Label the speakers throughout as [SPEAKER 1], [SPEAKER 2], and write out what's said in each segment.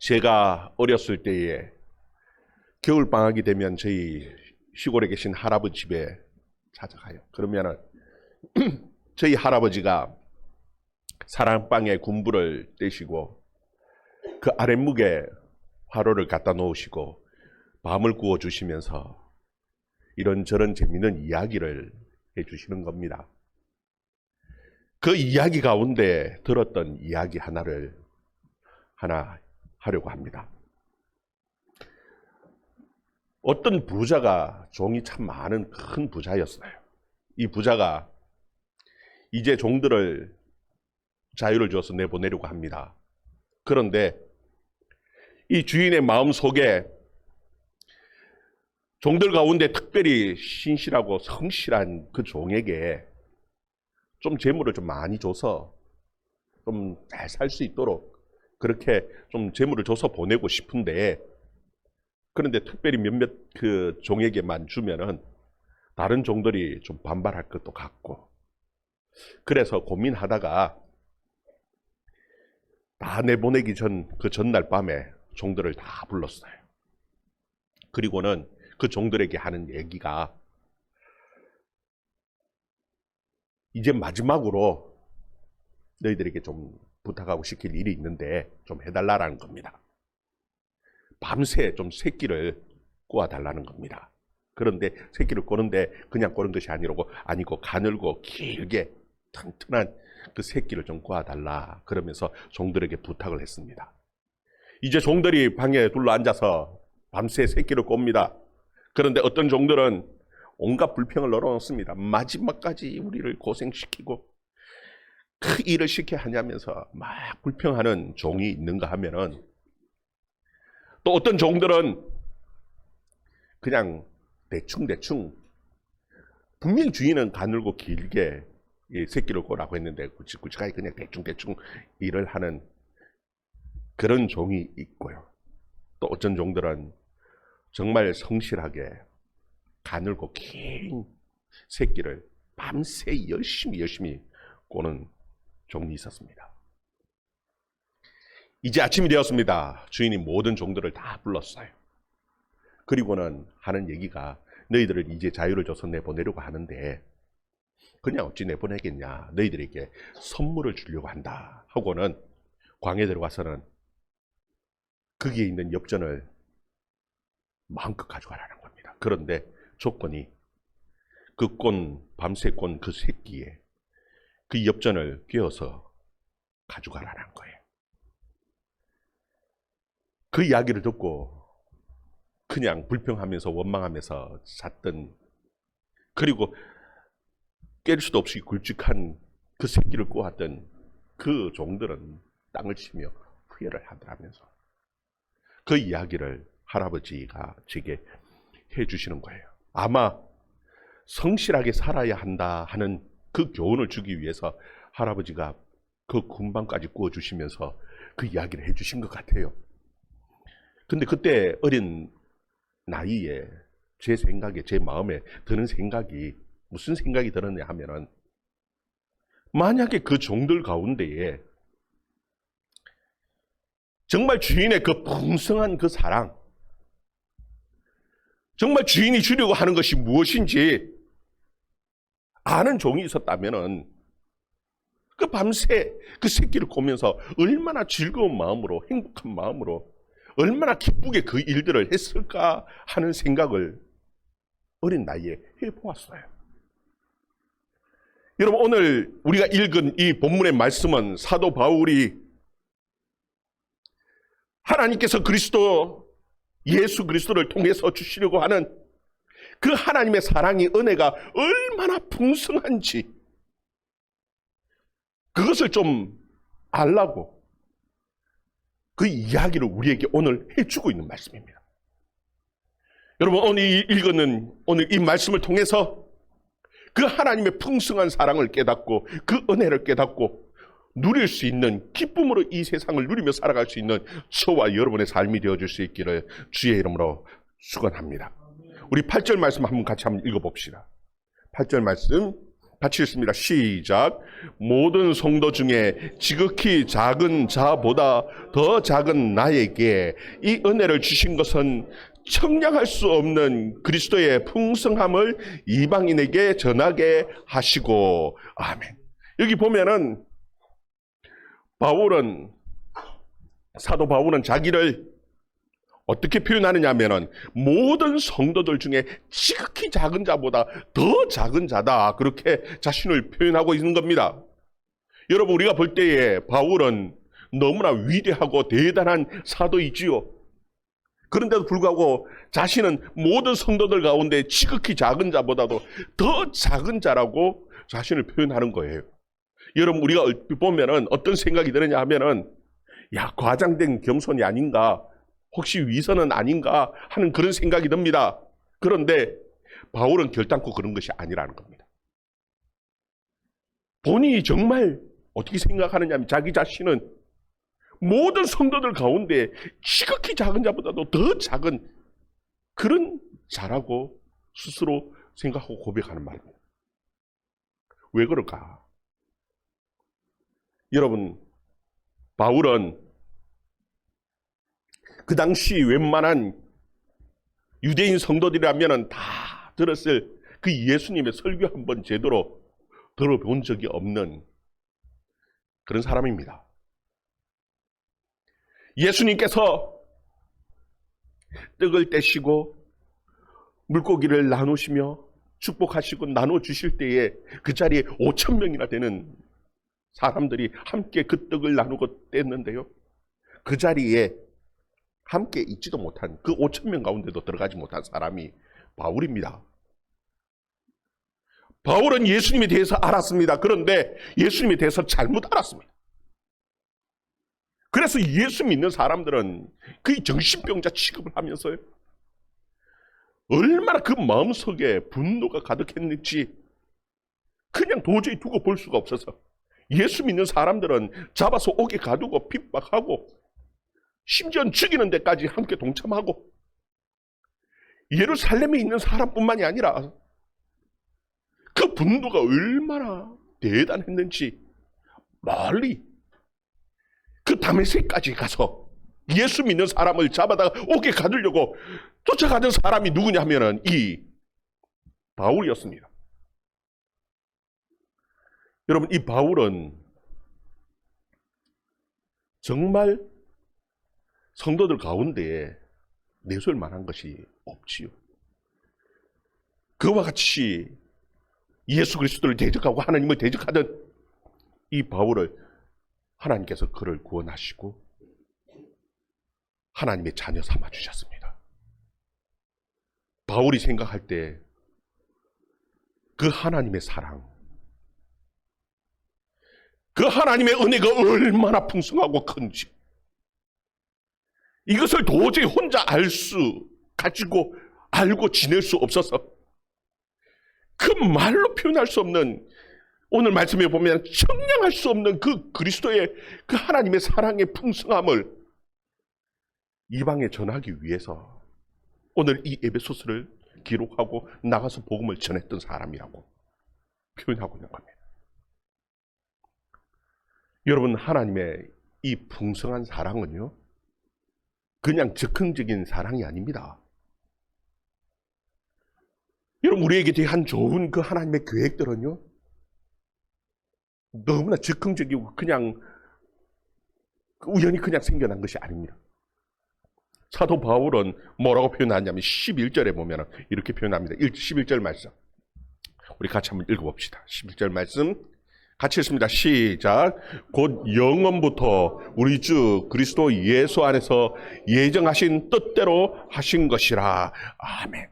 [SPEAKER 1] 제가 어렸을 때에 겨울방학이 되면 저희 시골에 계신 할아버지 집에 찾아가요. 그러면은 저희 할아버지가 사랑방에 군부를 떼시고 그 아랫목에 화로를 갖다 놓으시고 밤을 구워주시면서 이런저런 재미있는 이야기를 해주시는 겁니다. 그 이야기 가운데 들었던 이야기 하나 하려고 합니다. 어떤 부자가 종이 참 많은 큰 부자였어요. 이 부자가 이제 종들을 자유를 줘서 내보내려고 합니다. 그런데 이 주인의 마음 속에 종들 가운데 특별히 신실하고 성실한 그 종에게 좀 재물을 좀 많이 줘서 좀 잘 살 수 있도록 그렇게 좀 재물을 줘서 보내고 싶은데, 그런데 특별히 몇몇 그 종에게만 주면은 다른 종들이 좀 반발할 것도 같고, 그래서 고민하다가 다 내보내기 그 전날 밤에 종들을 다 불렀어요. 그리고는 그 종들에게 하는 얘기가 이제 마지막으로 너희들에게 좀 부탁하고 시킬 일이 있는데 좀 해달라는 겁니다. 밤새 좀 새끼를 꼬아달라는 겁니다. 그런데 새끼를 꼬는데 그냥 꼬는 것이 아니고 가늘고 길게 튼튼한 그 새끼를 좀 꼬아달라 그러면서 종들에게 부탁을 했습니다. 이제 종들이 방에 둘러앉아서 밤새 새끼를 꼽니다. 그런데 어떤 종들은 온갖 불평을 널어놓습니다. 마지막까지 우리를 고생시키고 그 일을 시켜야 하냐면서 막 불평하는 종이 있는가 하면은, 또 어떤 종들은 그냥 대충 분명히 주인은 가늘고 길게 새끼를 꼬라고 했는데 굵직굵직하게 그냥 대충 일을 하는 그런 종이 있고요. 또 어떤 종들은 정말 성실하게 가늘고 긴 새끼를 밤새 열심히 꼬는 종이 있었습니다. 이제 아침이 되었습니다. 주인이 모든 종들을 다 불렀어요. 그리고는 하는 얘기가, 너희들을 이제 자유를 줘서 내보내려고 하는데 그냥 어찌 내보내겠냐, 너희들에게 선물을 주려고 한다 하고는 광에 들어가서는 거기에 있는 엽전을 마음껏 가져가라는 겁니다. 그런데 조건이 밤새 꼰 그 새끼에 그 엽전을 꿰어서 가져가라는 거예요. 그 이야기를 듣고 그냥 불평하면서 원망하면서 잤던, 그리고 깰 수도 없이 굵직한 그 새끼를 꼬았던 그 종들은 땅을 치며 후회를 하더라면서 그 이야기를 할아버지가 제게 해주시는 거예요. 아마 성실하게 살아야 한다 하는 그 교훈을 주기 위해서 할아버지가 그 군밤까지 구워주시면서 그 이야기를 해주신 것 같아요. 근데 그때 어린 나이에 제 생각에, 제 마음에 드는 생각이 무슨 생각이 들었냐 하면은, 만약에 그 종들 가운데에 정말 주인의 그 풍성한 그 사랑, 정말 주인이 주려고 하는 것이 무엇인지 아는 종이 있었다면은 그 밤새 그 새끼를 꼬면서 얼마나 즐거운 마음으로, 행복한 마음으로, 얼마나 기쁘게 그 일들을 했을까 하는 생각을 어린 나이에 해보았어요. 여러분, 오늘 우리가 읽은 이 본문의 말씀은 사도 바울이 하나님께서 예수 그리스도를 통해서 주시려고 하는 그 하나님의 사랑이, 은혜가 얼마나 풍성한지 그것을 좀 알라고 그 이야기를 우리에게 오늘 해주고 있는 말씀입니다. 여러분, 오늘 이 말씀을 통해서 그 하나님의 풍성한 사랑을 깨닫고 그 은혜를 깨닫고 누릴 수 있는, 기쁨으로 이 세상을 누리며 살아갈 수 있는 저와 여러분의 삶이 되어줄 수 있기를 주의 이름으로 축원합니다. 우리 8절 말씀 같이 한번 읽어봅시다. 8절 말씀 같이 읽습니다. 시작. 모든 성도 중에 지극히 작은 자보다 더 작은 나에게 이 은혜를 주신 것은 청량할 수 없는 그리스도의 풍성함을 이방인에게 전하게 하시고. 아멘. 여기 보면은 사도 바울은 자기를 어떻게 표현하느냐 하면은 모든 성도들 중에 지극히 작은 자보다 더 작은 자다, 그렇게 자신을 표현하고 있는 겁니다. 여러분, 우리가 볼 때에 바울은 너무나 위대하고 대단한 사도이지요. 그런데도 불구하고 자신은 모든 성도들 가운데 지극히 작은 자보다도 더 작은 자라고 자신을 표현하는 거예요. 여러분, 우리가 보면은 어떤 생각이 드느냐 하면은, 야, 과장된 겸손이 아닌가, 혹시 위선은 아닌가 하는 그런 생각이 듭니다. 그런데 바울은 결단코 그런 것이 아니라는 겁니다. 본인이 정말 어떻게 생각하느냐 하면, 자기 자신은 모든 성도들 가운데 지극히 작은 자보다도 더 작은 그런 자라고 스스로 생각하고 고백하는 말입니다. 왜 그럴까? 여러분, 바울은 그 당시 웬만한 유대인 성도들이라면 다 들었을 그 예수님의 설교 한번 제대로 들어본 적이 없는 그런 사람입니다. 예수님께서 떡을 떼시고 물고기를 나누시며 축복하시고 나눠주실 때에 그 자리에 5,000명이나 되는 사람들이 함께 그 떡을 나누고 뗐는데요, 그 자리에 함께 있지도 못한, 그 5,000명 가운데도 들어가지 못한 사람이 바울입니다. 바울은 예수님에 대해서 알았습니다. 그런데 예수님에 대해서 잘못 알았습니다. 그래서 예수 믿는 사람들은 그의 정신병자 취급을 하면서요, 얼마나 그 마음속에 분노가 가득했는지 그냥 도저히 두고 볼 수가 없어서 예수 믿는 사람들은 잡아서 옥에 가두고 핍박하고 심지어는 죽이는 데까지 함께 동참하고, 예루살렘에 있는 사람뿐만이 아니라 그 분노가 얼마나 대단했는지 멀리 그 다메섹까지 가서 예수 믿는 사람을 잡아다가 옥에 가두려고 쫓아가던 사람이 누구냐 하면은 이 바울이었습니다. 여러분, 이 바울은 정말 성도들 가운데에 내세울 만한 것이 없지요. 그와 같이 예수 그리스도를 대적하고 하나님을 대적하던 이 바울을 하나님께서 그를 구원하시고 하나님의 자녀 삼아주셨습니다. 바울이 생각할 때 그 하나님의 사랑, 그 하나님의 은혜가 얼마나 풍성하고 큰지, 이것을 도저히 혼자 가지고 알고 지낼 수 없어서 그 말로 표현할 수 없는, 오늘 말씀에 보면 청량할 수 없는 그 그리스도의 그 하나님의 사랑의 풍성함을 이방에 전하기 위해서 오늘 이 에베소서를 기록하고 나가서 복음을 전했던 사람이라고 표현하고 있는 겁니다. 여러분, 하나님의 이 풍성한 사랑은요, 그냥 즉흥적인 사랑이 아닙니다. 여러분, 우리에게 대한 좋은 그 하나님의 계획들은요, 너무나 즉흥적이고 그냥 우연히 그냥 생겨난 것이 아닙니다. 사도 바울은 뭐라고 표현하냐면 11절에 보면 이렇게 표현합니다. 11절 말씀 우리 같이 한번 읽어봅시다. 11절 말씀 같이 읽습니다. 시작. 곧 영원부터 우리 주 그리스도 예수 안에서 예정하신 뜻대로 하신 것이라. 아멘.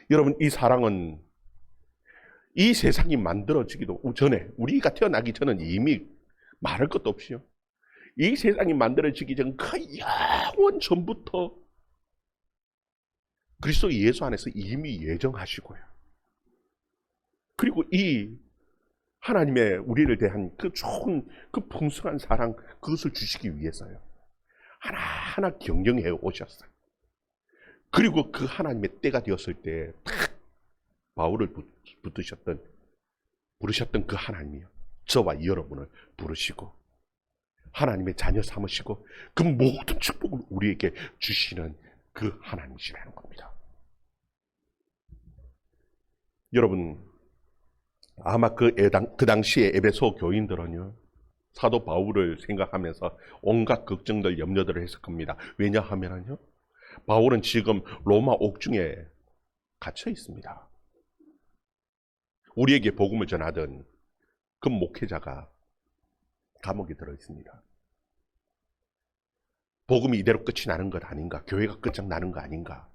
[SPEAKER 1] 여러분, 이 사랑은 이 세상이 만들어지기도 전에, 우리가 태어나기 전은 이미 말할 것도 없이요, 이 세상이 만들어지기 전 그 영원 전부터 그리스도 예수 안에서 이미 예정하시고요, 그리고 이 하나님의 우리를 대한 그 좋은 그 풍성한 사랑, 그것을 주시기 위해서요, 하나하나 경영해 오셨어요. 그리고 그 하나님의 때가 되었을 때 딱 바울을 붙드셨던 부르셨던 그 하나님이요, 저와 여러분을 부르시고 하나님의 자녀 삼으시고 그 모든 축복을 우리에게 주시는 그 하나님이시라는 겁니다. 여러분, 아마 그 당시에 에베소 교인들은요, 사도 바울을 생각하면서 온갖 걱정들, 염려들을 했을 겁니다. 왜냐하면요, 바울은 지금 로마 옥중에 갇혀 있습니다. 우리에게 복음을 전하던 그 목회자가 감옥에 들어 있습니다. 복음이 이대로 끝이 나는 것 아닌가, 교회가 끝장나는 거 아닌가,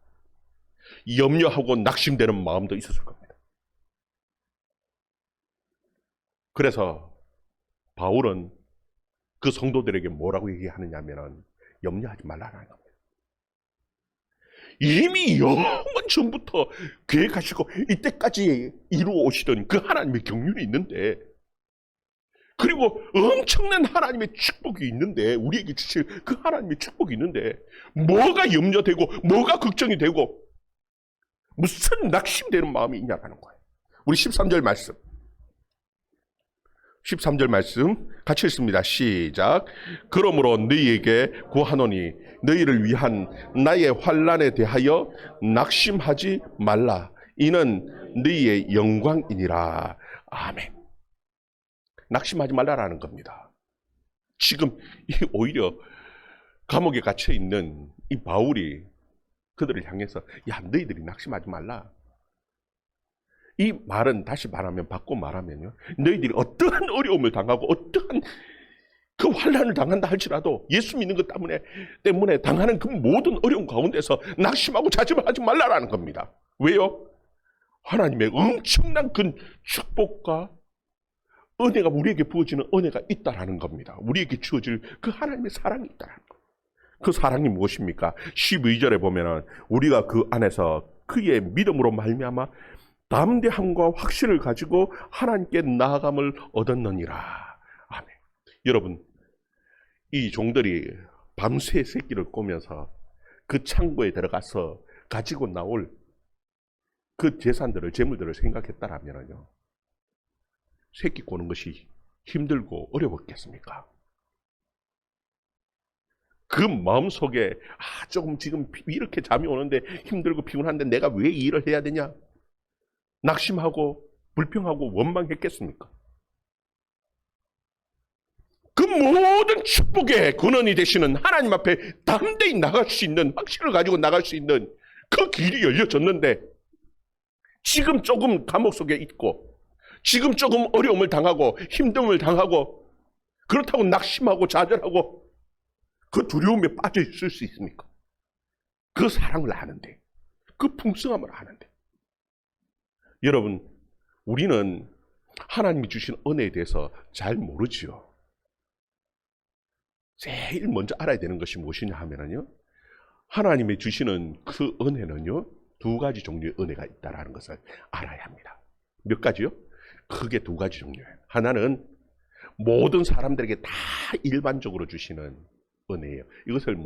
[SPEAKER 1] 염려하고 낙심되는 마음도 있었을 겁니다. 그래서 바울은 그 성도들에게 뭐라고 얘기하느냐면 염려하지 말라는 겁니다. 이미 영원 전부터 계획하시고 이때까지 이루어 오시던 그 하나님의 경륜이 있는데, 그리고 엄청난 하나님의 축복이 있는데, 우리에게 주실 그 하나님의 축복이 있는데 뭐가 염려되고 뭐가 걱정이 되고 무슨 낙심되는 마음이 있냐라는 거예요. 우리 13절 말씀, 13절 말씀 같이 읽습니다. 시작. 그러므로 너희에게 구하노니 너희를 위한 나의 환난에 대하여 낙심하지 말라. 이는 너희의 영광이니라. 아멘. 낙심하지 말라라는 겁니다. 지금 오히려 감옥에 갇혀 있는 이 바울이 그들을 향해서 야, 너희들이 낙심하지 말라. 이 말은 다시 말하면, 바꿔 말하면요, 너희들이 어떠한 어려움을 당하고 어떠한 그 환난을 당한다 할지라도 예수 믿는 것 때문에 당하는 그 모든 어려움 가운데서 낙심하고 좌절하지 말라라는 겁니다. 왜요? 하나님의 엄청난 그 축복과 은혜가 우리에게 부어지는 은혜가 있다라는 겁니다. 우리에게 주어질 그 하나님의 사랑이 있다라는 겁니다. 그 사랑이 무엇입니까? 12절에 보면은 우리가 그 안에서 그의 믿음으로 말미암아 담대함과 확신을 가지고 하나님께 나아감을 얻었느니라. 아멘. 여러분, 이 종들이 밤새 새끼를 꼬면서 그 창고에 들어가서 가지고 나올 그 재산들을, 재물들을 생각했다라면요, 새끼 꼬는 것이 힘들고 어려웠겠습니까? 그 마음속에 조금 지금 이렇게 잠이 오는데 힘들고 피곤한데 내가 왜 이 일을 해야 되냐? 낙심하고 불평하고 원망했겠습니까? 그 모든 축복의 근원이 되시는 하나님 앞에 담대히 나갈 수 있는, 확신을 가지고 나갈 수 있는 그 길이 열려졌는데, 지금 조금 감옥 속에 있고 지금 조금 어려움을 당하고 힘듦을 당하고 그렇다고 낙심하고 좌절하고 그 두려움에 빠져 있을 수 있습니까? 그 사랑을 아는데, 그 풍성함을 아는데. 여러분, 우리는 하나님이 주신 은혜에 대해서 잘 모르지요. 제일 먼저 알아야 되는 것이 무엇이냐 하면요, 하나님이 주시는 그 은혜는요, 두 가지 종류의 은혜가 있다는 것을 알아야 합니다. 몇 가지요? 크게 두 가지 종류예요. 하나는 모든 사람들에게 다 일반적으로 주시는 은혜예요. 이것을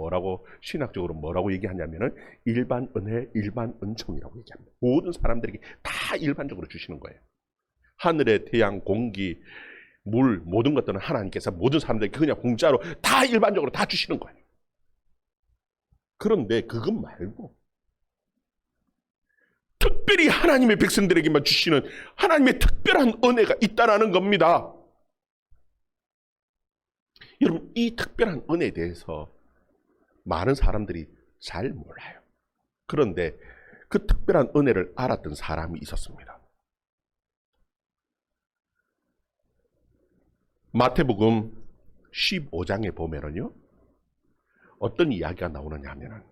[SPEAKER 1] 신학적으로 뭐라고 얘기하냐면은 일반 은혜, 일반 은총이라고 얘기합니다. 모든 사람들에게 다 일반적으로 주시는 거예요. 하늘의 태양, 공기, 물, 모든 것들은 하나님께서 모든 사람들에게 그냥 공짜로 다 일반적으로 다 주시는 거예요. 그런데 그것 말고 특별히 하나님의 백성들에게만 주시는 하나님의 특별한 은혜가 있다라는 겁니다. 여러분, 이 특별한 은혜에 대해서 많은 사람들이 잘 몰라요. 그런데 그 특별한 은혜를 알았던 사람이 있었습니다. 마태복음 15장에 보면은요, 어떤 이야기가 나오느냐 하면은,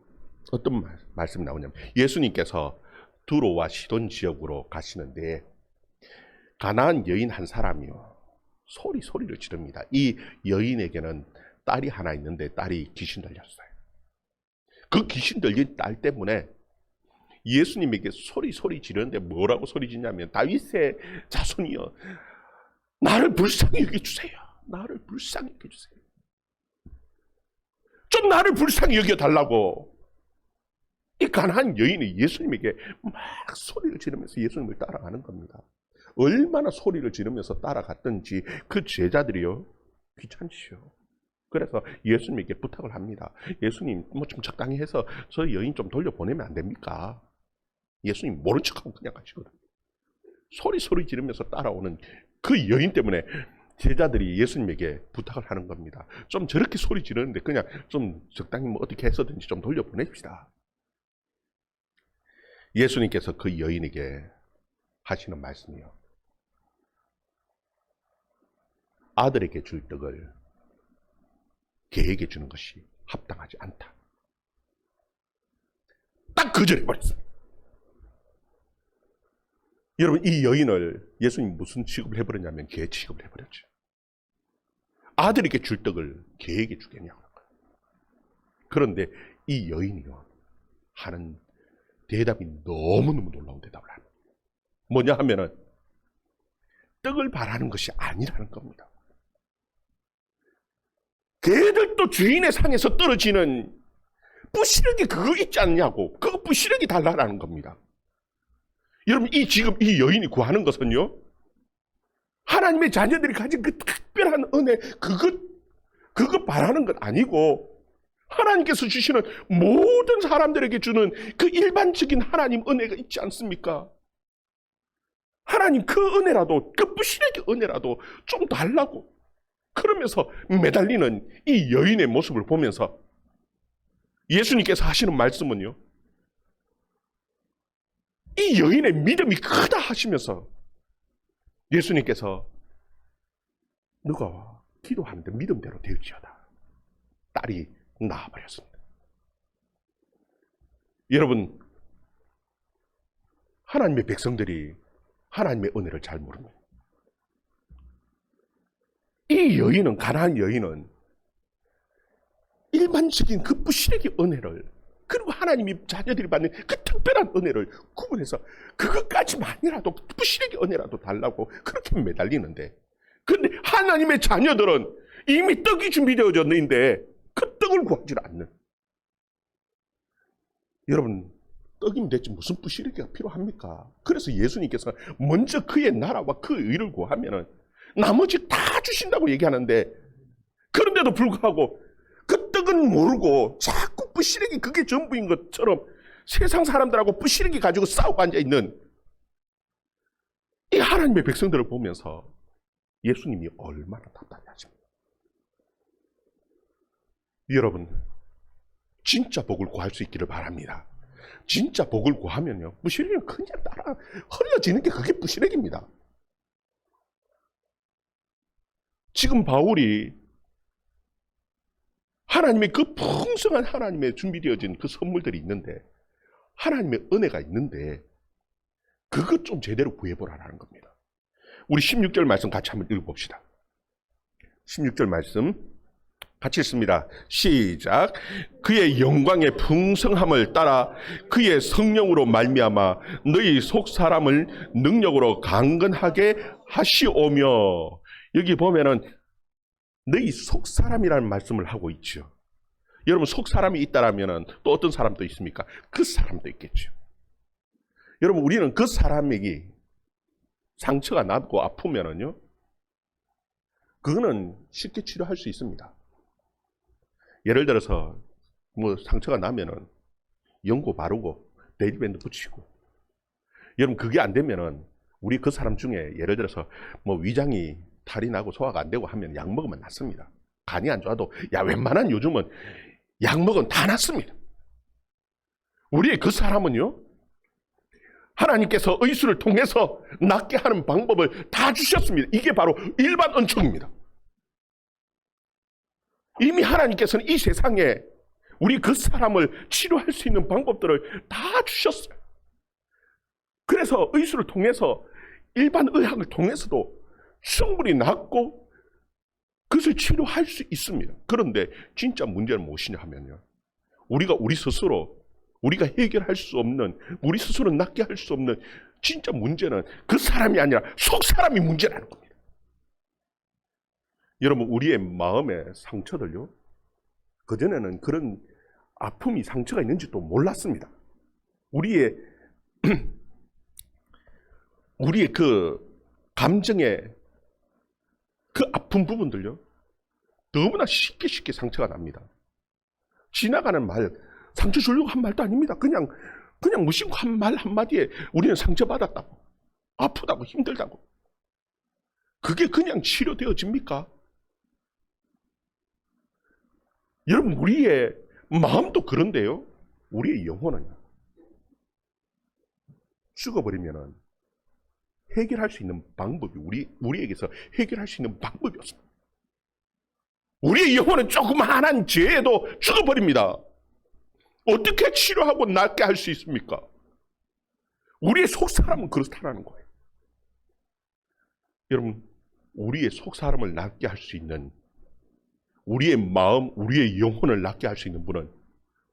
[SPEAKER 1] 어떤 말씀이 나오냐면, 예수님께서 두로와 시돈 지역으로 가시는데 가나안 여인 한 사람이요, 소리를 지릅니다. 이 여인에게는 딸이 하나 있는데 딸이 귀신 들렸어요. 그 귀신 들린 딸 때문에 예수님에게 소리 지르는데 뭐라고 소리 지냐면, 다윗의 자손이여, 나를 불쌍히 여겨주세요. 나를 불쌍히 여겨주세요. 좀 나를 불쌍히 여겨달라고. 이 가난한 여인이 예수님에게 막 소리를 지르면서 예수님을 따라가는 겁니다. 얼마나 소리를 지르면서 따라갔던지 그 제자들이요, 귀찮지요. 그래서 예수님에게 부탁을 합니다. 예수님, 뭐 좀 적당히 해서 저 여인 좀 돌려보내면 안 됩니까? 예수님 모른 척하고 그냥 가시거든. 소리 지르면서 따라오는 그 여인 때문에 제자들이 예수님에게 부탁을 하는 겁니다. 좀 저렇게 소리 지르는데 그냥 좀 적당히 뭐 어떻게 해서든지 좀 돌려보냅시다. 예수님께서 그 여인에게 하시는 말씀이요, 아들에게 줄 떡을 개에게 주는 것이 합당하지 않다. 딱 거절해버렸어요. 여러분, 이 여인을 예수님이 무슨 취급을 해버렸냐면 개 취급을 해버렸죠. 아들에게 줄 떡을 개에게 주겠냐고. 그런데 이 여인이요, 하는 대답이 너무너무 놀라운 대답을 합니다. 뭐냐 하면은 떡을 바라는 것이 아니라는 겁니다. 개들도 주인의 상에서 떨어지는 부시러기 그거 있지 않냐고. 그거 부시러기 달라라는 겁니다. 여러분, 지금 이 여인이 구하는 것은요, 하나님의 자녀들이 가진 그 특별한 은혜, 그거 바라는 것 아니고, 하나님께서 주시는 모든 사람들에게 주는 그 일반적인 하나님 은혜가 있지 않습니까? 하나님 그 은혜라도, 그 부시러기 은혜라도 좀 달라고. 그러면서 매달리는 이 여인의 모습을 보면서 예수님께서 하시는 말씀은요, 이 여인의 믿음이 크다 하시면서 예수님께서 너가 기도하는데 믿음대로 되었지어다. 딸이 나아버렸습니다. 여러분, 하나님의 백성들이 하나님의 은혜를 잘 모릅니다. 이 여인은, 가나안 여인은 일반적인 그 부시러기 은혜를, 그리고 하나님이 자녀들이 받는 그 특별한 은혜를 구분해서 그것까지만이라도, 부시러기 은혜라도 달라고 그렇게 매달리는데, 그런데 하나님의 자녀들은 이미 떡이 준비되어져 있는데 그 떡을 구하지 않는. 여러분, 떡이면 됐지 무슨 부시러기가 필요합니까? 그래서 예수님께서 먼저 그의 나라와 그 의를 구하면은 나머지 다 주신다고 얘기하는데, 그런데도 불구하고 그 떡은 모르고 자꾸 부시러기 그게 전부인 것처럼 세상 사람들하고 부시러기 가지고 싸우고 앉아있는 이 하나님의 백성들을 보면서 예수님이 얼마나 답답해하십니까? 여러분, 진짜 복을 구할 수 있기를 바랍니다. 진짜 복을 구하면요, 부시러기는 그냥 따라 흘러지는 게 그게 부시러기입니다. 지금 바울이 하나님의 그 풍성한 하나님의 준비되어진 그 선물들이 있는데, 하나님의 은혜가 있는데 그것 좀 제대로 구해보라는 겁니다. 우리 16절 말씀 같이 한번 읽어봅시다. 16절 말씀 같이 읽습니다. 시작. 그의 영광의 풍성함을 따라 그의 성령으로 말미암아 너희 속 사람을 능력으로 강건하게 하시오며. 여기 보면은 너희 속 사람이라는 말씀을 하고 있죠. 여러분, 속 사람이 있다라면은 또 어떤 사람도 있습니까? 그 사람도 있겠죠. 여러분, 우리는 그 사람에게 상처가 나고 아프면은요, 그거는 쉽게 치료할 수 있습니다. 예를 들어서 뭐 상처가 나면은 연고 바르고 데일밴드 붙이고, 여러분 그게 안 되면은 우리 그 사람 중에 예를 들어서 뭐 위장이 탈이 나고 소화가 안 되고 하면 약 먹으면 낫습니다. 간이 안 좋아도 웬만한 요즘은 약 먹으면 다 낫습니다. 우리의 그 사람은요, 하나님께서 의술을 통해서 낫게 하는 방법을 다 주셨습니다. 이게 바로 일반 은총입니다. 이미 하나님께서는 이 세상에 우리 그 사람을 치료할 수 있는 방법들을 다 주셨어요. 그래서 의술을 통해서, 일반 의학을 통해서도 충분히 낫고 그것을 치료할 수 있습니다. 그런데 진짜 문제는 무엇이냐 하면요, 우리가 우리 스스로 우리가 해결할 수 없는, 우리 스스로 낫게 할 수 없는 진짜 문제는 그 사람이 아니라 속 사람이 문제라는 겁니다. 여러분, 우리의 마음의 상처들요, 그전에는 그런 아픔이, 상처가 있는지도 몰랐습니다. 우리의 그 감정의 그 아픈 부분들요, 너무나 쉽게 상처가 납니다. 지나가는 말, 상처 주려고 한 말도 아닙니다. 그냥 무심코 한 말 한마디에 우리는 상처받았다고, 아프다고, 힘들다고. 그게 그냥 치료되어집니까? 여러분, 우리의 마음도 그런데요, 우리의 영혼은 죽어버리면 해결할 수 있는 방법이 우리에게서 해결할 수 있는 방법이 없습니다. 우리의 영혼은 조그마한 죄에도 죽어버립니다. 어떻게 치료하고 낫게 할 수 있습니까? 우리의 속사람은 그렇다라는 거예요. 여러분, 우리의 속사람을 낫게 할 수 있는, 우리의 마음, 우리의 영혼을 낫게 할 수 있는 분은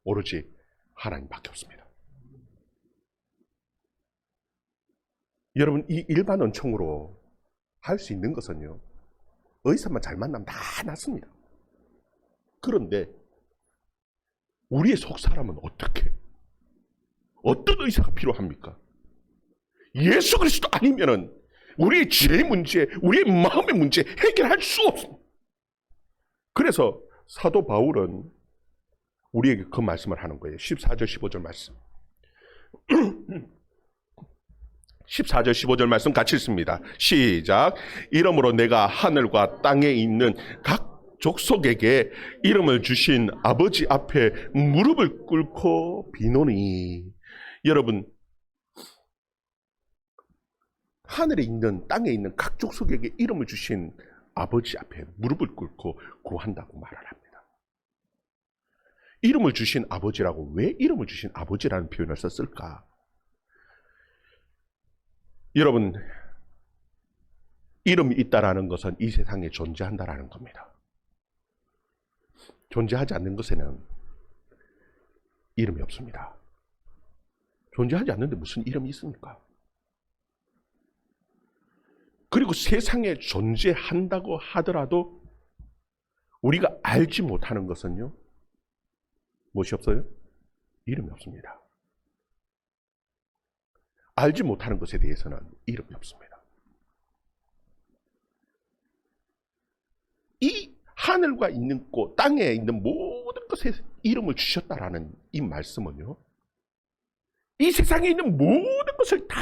[SPEAKER 1] 오로지 하나님밖에 없습니다. 여러분, 이 일반 은총으로 할 수 있는 것은요, 의사만 잘 만나면 다 낫습니다. 그런데 우리의 속사람은 어떤 의사가 필요합니까? 예수 그리스도 아니면은 우리의 죄의 문제, 우리의 마음의 문제 해결할 수 없습니다. 그래서 사도 바울은 우리에게 그 말씀을 하는 거예요. 14절 15절 말씀. 14절 15절 말씀 같이 읽습니다. 시작. 이러므로 내가 하늘과 땅에 있는 각 족속에게 이름을 주신 아버지 앞에 무릎을 꿇고 비노니. 여러분, 하늘에 있는 땅에 있는 각 족속에게 이름을 주신 아버지 앞에 무릎을 꿇고 구한다고 말을 합니다. 이름을 주신 아버지라고 왜 이름을 주신 아버지라는 표현을 썼을까? 여러분, 이름이 있다라는 것은 이 세상에 존재한다라는 겁니다. 존재하지 않는 것에는 이름이 없습니다. 존재하지 않는데 무슨 이름이 있습니까? 그리고 세상에 존재한다고 하더라도 우리가 알지 못하는 것은요, 무엇이 없어요? 이름이 없습니다. 알지 못하는 것에 대해서는 이름이 없습니다. 이 하늘과 있는 곳, 땅에 있는 모든 것에 이름을 주셨다라는 이 말씀은요, 이 세상에 있는 모든 것을 다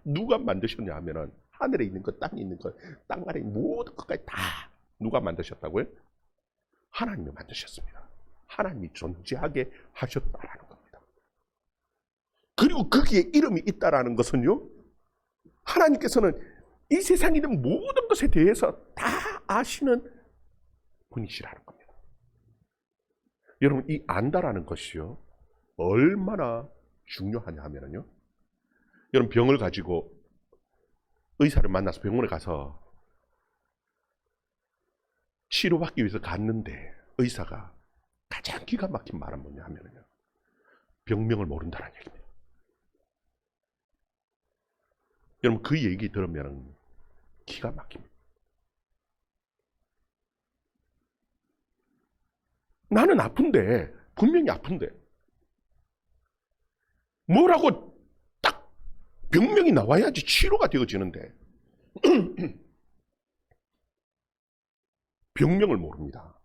[SPEAKER 1] 누가 만드셨냐 하면은 하늘에 있는 것, 땅에 있는 것, 땅 아래 있는 모든 것까지 다 누가 만드셨다고요? 하나님이 만드셨습니다. 하나님이 존재하게 하셨다라는 겁니다. 그리고 거기에 이름이 있다라는 것은요, 하나님께서는 이 세상에 있는 모든 것에 대해서 다 아시는 분이시라는 겁니다. 여러분, 이 안다라는 것이요, 얼마나 중요하냐 하면요, 여러분, 병을 가지고 의사를 만나서 병원에 가서 치료받기 위해서 갔는데 의사가 가장 기가 막힌 말은 뭐냐 하면요, 병명을 모른다는 얘기입니다. 여러분, 그 얘기 들으면 기가 막힙니다. 나는 아픈데, 분명히 아픈데 뭐라고 딱 병명이 나와야지 치료가 되어지는데 병명을 모릅니다.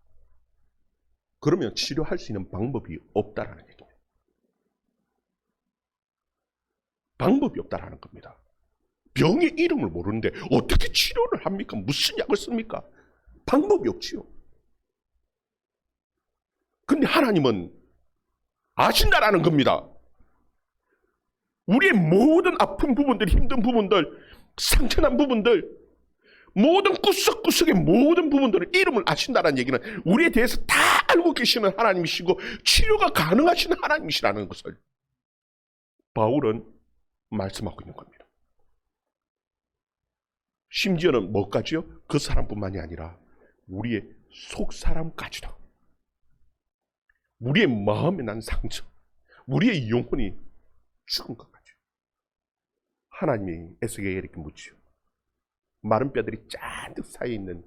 [SPEAKER 1] 그러면 치료할 수 있는 방법이 없다라는 얘기입니다. 방법이 없다라는 겁니다. 병의 이름을 모르는데 어떻게 치료를 합니까? 무슨 약을 씁니까? 방법이 없지요. 근데 하나님은 아신다라는 겁니다. 우리의 모든 아픈 부분들, 힘든 부분들, 상처난 부분들, 모든 구석구석의 모든 부분들을 이름을 아신다는 얘기는 우리에 대해서 다 알고 계시는 하나님이시고 치료가 가능하신 하나님이시라는 것을 바울은 말씀하고 있는 겁니다. 심지어는 뭐까지요? 그 사람뿐만이 아니라 우리의 속사람까지도, 우리의 마음에 난 상처, 우리의 영혼이 죽은 것까지 하나님이 에스겔에게 이렇게 묻지요. 마른 뼈들이 잔뜩 쌓여 있는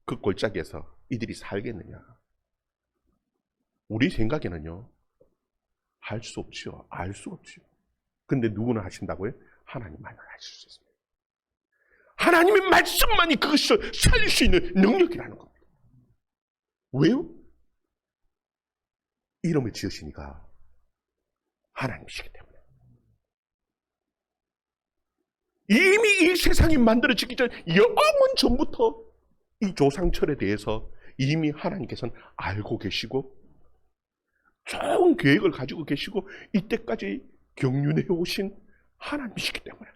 [SPEAKER 1] 그 골짜기에서 이들이 살겠느냐? 우리 생각에는요, 할 수 없지요. 알 수 없지요. 근데 누구는 하신다고요? 하나님만을 하실 수 있습니다. 하나님의 말씀만이 그것을 살릴 수 있는 능력이라는 겁니다. 왜요? 이름을 지으시니까 하나님이시기 때문에. 이미 이 세상이 만들어지기 전 영원 전부터 이 조상철에 대해서 이미 하나님께서는 알고 계시고 좋은 계획을 가지고 계시고 이때까지 경륜해 오신 하나님이시기 때문에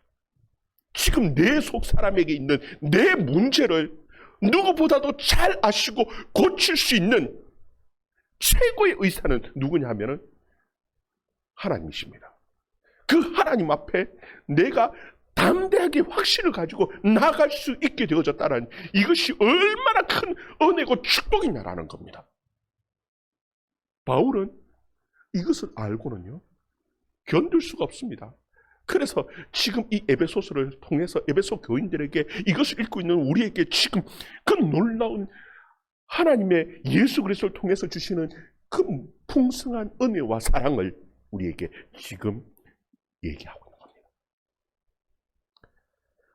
[SPEAKER 1] 지금 내 속 사람에게 있는 내 문제를 누구보다도 잘 아시고 고칠 수 있는 최고의 의사는 누구냐 하면은 하나님이십니다. 그 하나님 앞에 내가 담대하게 확신을 가지고 나아갈 수 있게 되어졌다는 이것이 얼마나 큰 은혜고 축복이냐라는 겁니다. 바울은 이것을 알고는요 견딜 수가 없습니다. 그래서 지금 이 에베소서를 통해서 에베소 교인들에게 이것을 읽고 있는 우리에게 지금 그 놀라운 하나님의 예수 그리스도를 통해서 주시는 그 풍성한 은혜와 사랑을 우리에게 지금 얘기하고 있는 겁니다.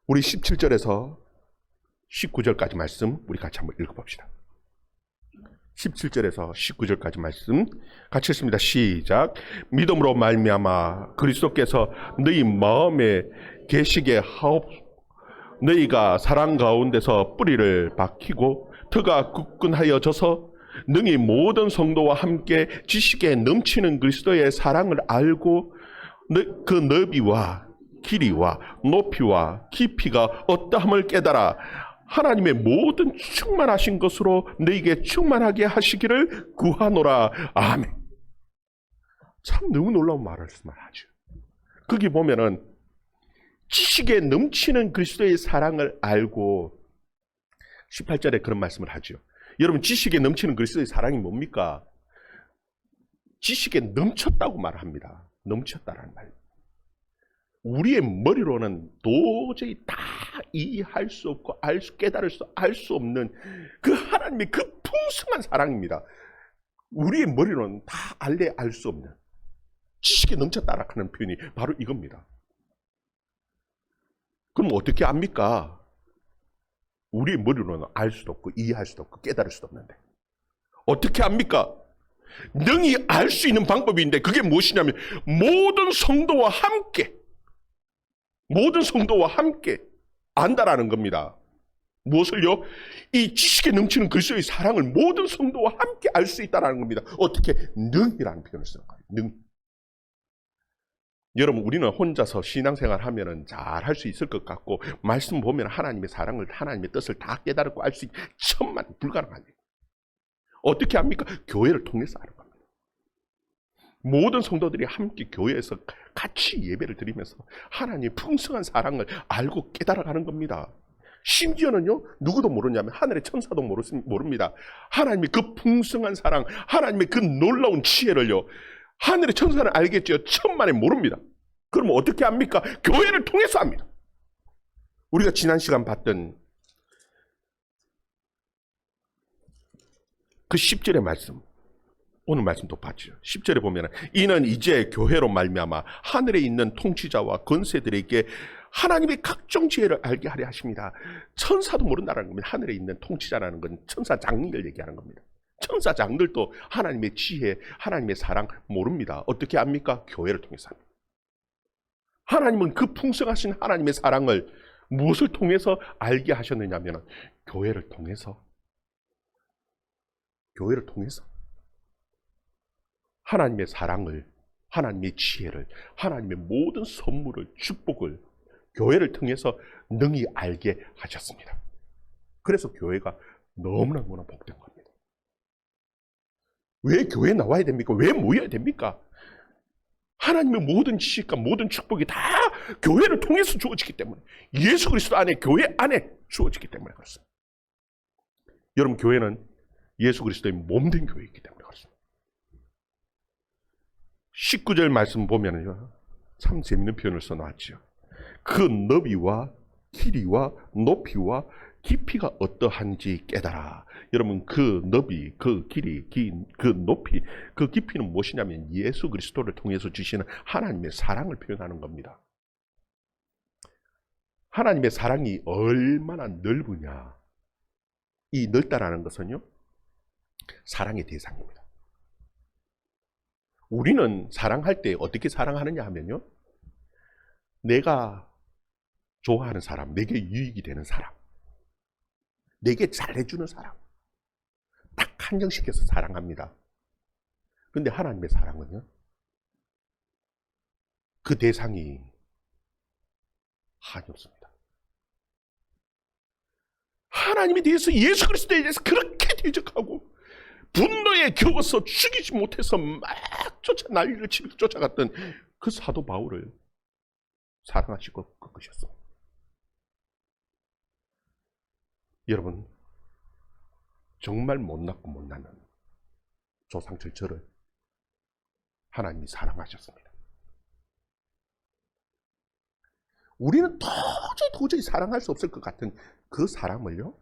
[SPEAKER 1] 우리 17절에서 19절까지 말씀 우리 같이 한번 읽어봅시다. 17절에서 19절까지 말씀 같이 읽습니다. 시작. 믿음으로 말미암아 그리스도께서 너희 마음에 계시게 하옵소서. 너희가 사랑 가운데서 뿌리를 박히고 터가 굳건하여져서 능히 모든 성도와 함께 지식에 넘치는 그리스도의 사랑을 알고 그 너비와 길이와 높이와 깊이가 어떠함을 깨달아 하나님의 모든 충만하신 것으로 너희에게 충만하게 하시기를 구하노라. 아멘. 참 너무 놀라운 말씀을 하죠. 거기 보면은 지식에 넘치는 그리스도의 사랑을 알고 18절에 그런 말씀을 하죠. 여러분 지식에 넘치는 그리스도의 사랑이 뭡니까? 지식에 넘쳤다고 말합니다. 넘쳤다라는 말. 우리의 머리로는 도저히 다 이해할 수 없고 깨달을 수 없는 그 하나님의 그 풍성한 사랑입니다. 우리의 머리로는 다 알 수 없는 지식에 넘쳤다라 하는 표현이 바로 이겁니다. 그럼 어떻게 압니까? 우리의 머리로는 알 수도 없고 이해할 수도 없고 깨달을 수도 없는데 어떻게 압니까? 능히 알 수 있는 방법인데 그게 무엇이냐면 모든 성도와 함께 안다라는 겁니다. 무엇을요? 이 지식에 넘치는 그리스도의 사랑을 모든 성도와 함께 알 수 있다는 겁니다. 어떻게? 능이라는 표현을 쓰는 거예요. 능. 여러분 우리는 혼자서 신앙생활 하면은 잘 할 수 있을 것 같고 말씀 보면 하나님의 사랑을 하나님의 뜻을 다 깨달고 알 수 있는 천만 불가능한 일. 어떻게 합니까? 교회를 통해서 하는 겁니다. 모든 성도들이 함께 교회에서 같이 예배를 드리면서 하나님의 풍성한 사랑을 알고 깨달아가는 겁니다. 심지어는요 누구도 모르냐면 하늘의 천사도 모릅니다. 하나님의 그 풍성한 사랑, 하나님의 그 놀라운 지혜를요 하늘의 천사는 알겠죠. 천만에 모릅니다. 그럼 어떻게 합니까? 교회를 통해서 합니다. 우리가 지난 시간 봤던 그 10절의 말씀, 오늘 말씀도 봤죠. 10절에 보면 이는 이제 교회로 말미암아 하늘에 있는 통치자와 권세들에게 하나님의 각종 지혜를 알게 하려 하십니다. 천사도 모른다는 겁니다. 하늘에 있는 통치자라는 건 천사장들 얘기하는 겁니다. 천사장들도 하나님의 지혜, 하나님의 사랑 모릅니다. 어떻게 압니까? 교회를 통해서 합니다. 하나님은 그 풍성하신 하나님의 사랑을 무엇을 통해서 알게 하셨느냐면 교회를 통해서 하나님의 사랑을, 하나님의 지혜를, 하나님의 모든 선물을, 축복을 교회를 통해서 능히 알게 하셨습니다. 그래서 교회가 너무나 복된 겁니다. 왜 교회에 나와야 됩니까? 왜 모여야 됩니까? 하나님의 모든 지식과 모든 축복이 다 교회를 통해서 주어지기 때문에 예수 그리스도 안에 교회 안에 주어지기 때문에 그렇습니다. 여러분 교회는 예수 그리스도의 몸된 교회이기 때문에 그렇습니다. 19절 말씀 보면요 참 재밌는 표현을 써놨죠. 그 너비와 길이와 높이와 깊이가 어떠한지 깨달아. 여러분 그 너비, 그 길이, 그 높이, 그 깊이는 무엇이냐면 예수 그리스도를 통해서 주시는 하나님의 사랑을 표현하는 겁니다. 하나님의 사랑이 얼마나 넓으냐. 이 넓다라는 것은요, 사랑의 대상입니다. 우리는 사랑할 때 어떻게 사랑하느냐 하면요, 내가 좋아하는 사람, 내게 유익이 되는 사람, 내게 잘해주는 사람, 딱 한정시켜서 사랑합니다. 근데 하나님의 사랑은요, 그 대상이 한이 없습니다. 하나님에 대해서, 예수 그리스도에 대해서 그렇게 대적하고 분노에 겨워서 죽이지 못해서 막 난리를 치면서 쫓아갔던 그 사도 바울을 사랑하시고 꺾으셨습니다. 여러분, 정말 못났고 못나는 조상철 저를 하나님이 사랑하셨습니다. 우리는 도저히 사랑할 수 없을 것 같은 그 사람을요,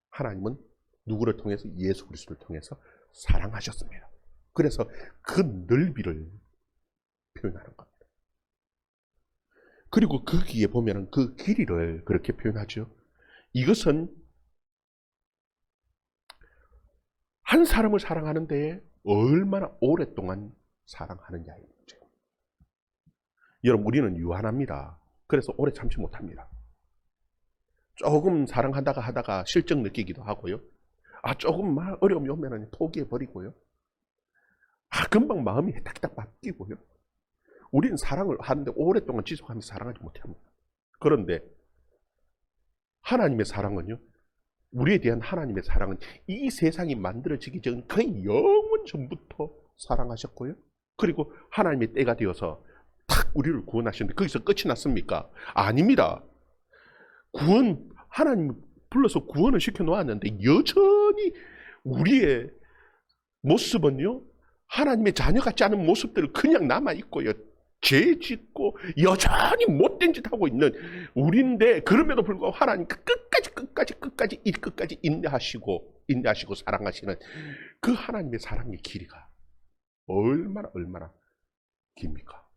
[SPEAKER 1] 하나님은 누구를 통해서? 예수 그리스도를 통해서 사랑하셨습니다. 그래서 그 넓이를 표현하는 겁니다. 그리고 거기에 보면은 그 길이를 그렇게 표현하죠. 이것은 한 사람을 사랑하는데 얼마나 오랫동안 사랑하느냐의 문제. 여러분, 우리는 유한합니다. 그래서 오래 참지 못합니다. 조금 사랑하다가 하다가 실정 느끼기도 하고요. 조금 막 어려움이 오면 포기해버리고요. 금방 마음이 딱딱 바뀌고요. 우리는 사랑을 하는데 오랫동안 지속하면서 사랑하지 못합니다. 그런데 하나님의 사랑은요, 우리에 대한 하나님의 사랑은 이 세상이 만들어지기 전 거의 영원 전부터 사랑하셨고요. 그리고 하나님의 때가 되어서 탁 우리를 구원하시는데 거기서 끝이 났습니까? 아닙니다. 하나님 불러서 구원을 시켜놓았는데 여전히 우리의 모습은요, 하나님의 자녀 같지 않은 모습들을 그냥 남아있고요, 죄 짓고 여전히 못된 짓 하고 있는 우리인데, 그럼에도 불구하고 하나님 끝까지 인내하시고 사랑하시는 그 하나님의 사랑의 길이가 얼마나 깁니까?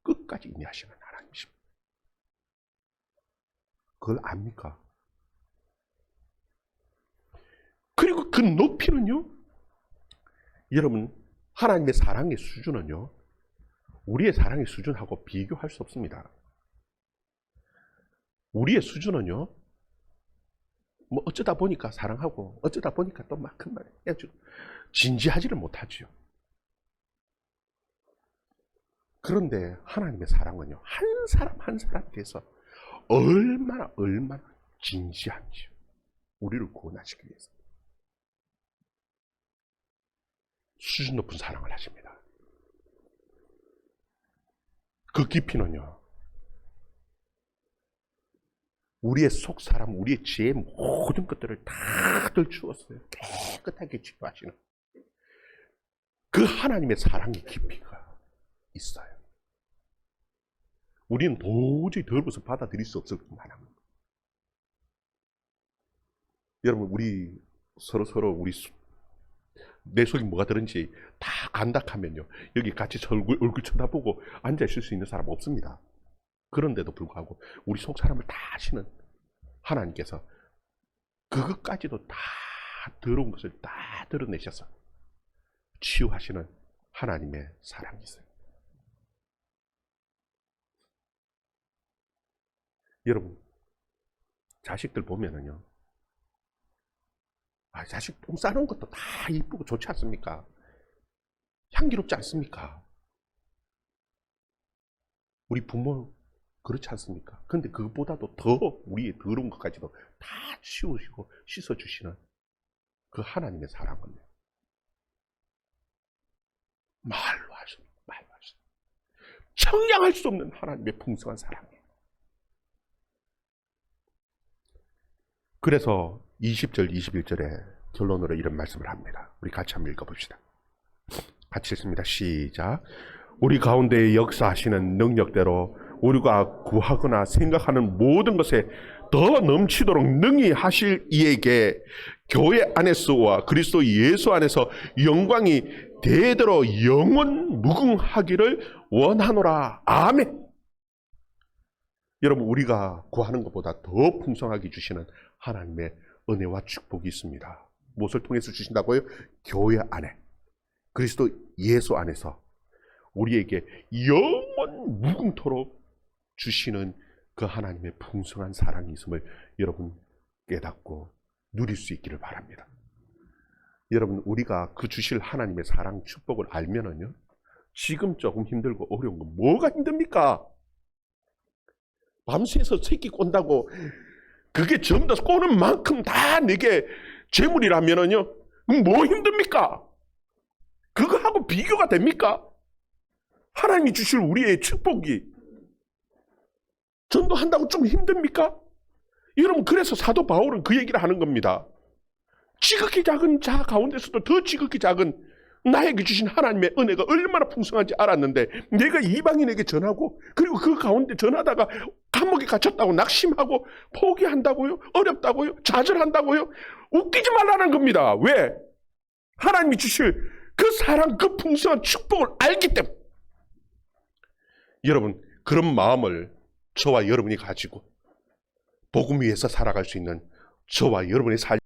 [SPEAKER 1] 끝까지 인내하시는 하나님이십니다. 그걸 압니까? 그리고 그 높이는요, 여러분, 하나님의 사랑의 수준은요, 우리의 사랑의 수준하고 비교할 수 없습니다. 우리의 수준은요, 뭐 어쩌다 보니까 사랑하고 어쩌다 보니까 또 막 금방 해주고 진지하지를 못하지요. 그런데 하나님의 사랑은요, 한 사람 한 사람에 대해서 얼마나 진지한지요. 우리를 구원하시기 위해서 수준 높은 사랑을 하십니다. 그 깊이는요, 우리의 속 사람, 우리의 죄의 모든 것들을 다 들추었어요. 깨끗하게 치료하시는 그 하나님의 사랑의 깊이가 있어요. 우리는 도저히 더러워서 받아들일 수 없을 만합니다. 여러분, 우리 서로 우리 내 속에 뭐가 들은지 다 안다 하면요, 여기 같이 얼굴 쳐다보고 앉아있을 수 있는 사람 없습니다. 그런데도 불구하고 우리 속 사람을 다 아시는 하나님께서 그것까지도 다 더러운 것을 다 드러내셔서 치유하시는 하나님의 사랑이 있어요. 여러분, 자식들 보면은요, 자식 똥 싸는 것도 다 이쁘고 좋지 않습니까? 향기롭지 않습니까? 우리 부모 그렇지 않습니까? 근데 그것보다도 더 우리의 더러운 것까지도 다 치우시고 씻어주시는 그 하나님의 사랑은요, 말로 할 수 없는, 청량할 수 없는 하나님의 풍성한 사랑이에요. 그래서 20절, 21절에 결론으로 이런 말씀을 합니다. 우리 같이 한번 읽어봅시다. 같이 읽습니다. 시작. 우리 가운데 역사하시는 능력대로 우리가 구하거나 생각하는 모든 것에 더 넘치도록 능히 하실 이에게 교회 안에서와 그리스도 예수 안에서 영광이 대대로 영원 무궁하기를 원하노라. 아멘. 여러분, 우리가 구하는 것보다 더 풍성하게 주시는 하나님의 은혜와 축복이 있습니다. 무엇을 통해서 주신다고요? 교회 안에, 그리스도 예수 안에서 우리에게 영원 무궁토록 주시는 그 하나님의 풍성한 사랑이 있음을 여러분 깨닫고 누릴 수 있기를 바랍니다. 여러분, 우리가 그 주실 하나님의 사랑, 축복을 알면은요, 지금 조금 힘들고 어려운 건 뭐가 힘듭니까? 밤새서 새끼 꼰다고 그게 전부 다 꼬는 만큼 다 내게 재물이라면은요, 뭐 힘듭니까? 그거하고 비교가 됩니까? 하나님이 주실 우리의 축복이 전도한다고 좀 힘듭니까? 여러분, 그래서 사도 바울은 그 얘기를 하는 겁니다. 지극히 작은 자 가운데서도 더 지극히 작은 나에게 주신 하나님의 은혜가 얼마나 풍성한지 알았는데, 내가 이방인에게 전하고, 그리고 그 가운데 전하다가 감옥에 갇혔다고 낙심하고 포기한다고요? 어렵다고요? 좌절한다고요? 웃기지 말라는 겁니다. 왜? 하나님이 주실 그 사랑, 그 풍성한 축복을 알기 때문에. 여러분, 그런 마음을 저와 여러분이 가지고 복음 위에서 살아갈 수 있는 저와 여러분의 삶